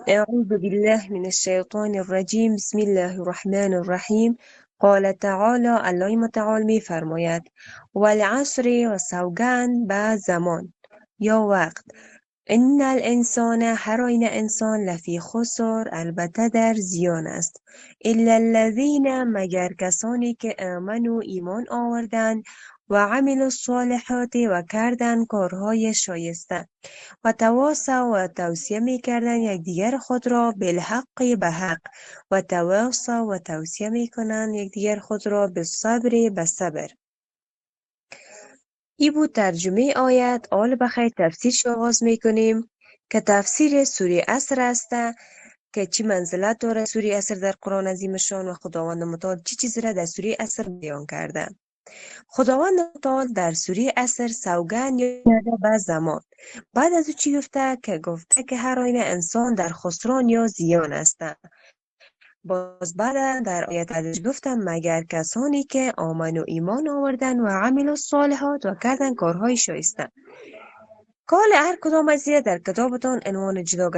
أعوذ بالله من الشیطان الرجیم. بسم الله الرحمن الرحیم. قال تعالی، الله متعال می فرماید والعصر، و سوگند به زمان یا وقت. ان الانسان، هر آینه انسان، لفی خسر، البته در زیان است. الا الذین، مگر کسانی که آمنو، ایمان آوردند، و عملوا الصالحات، و کردند کارهای شایسته، و تواصوا، و توصیه میکردند یکدیگر خود را بالحق، به حق، و تواصوا، و توصیه میکنند یکدیگر خود را بالصبر، به صبر. ای بود ترجمه آیت. آل بخیر تفسیرش آغاز میکنیم که تفسیر سوره عصر است که چی منزلت داره سوره عصر در قرآن عظیم شان، و خداوند متعال چی چیزی را در سوره عصر بیان کرده. خداوند متعال در سوره عصر سوگند کرده به زمان. بعد از او چی گفته؟ که گفته که هر آینه انسان در خسران یا زیان است. باز بعد در آیت بعدش گفتم مگر کسانی که آمن و ایمان آوردن و عمل الصالحات، و کردن کارهای شایسته. کال هر کدام از در کتابتان عنوان جداگانه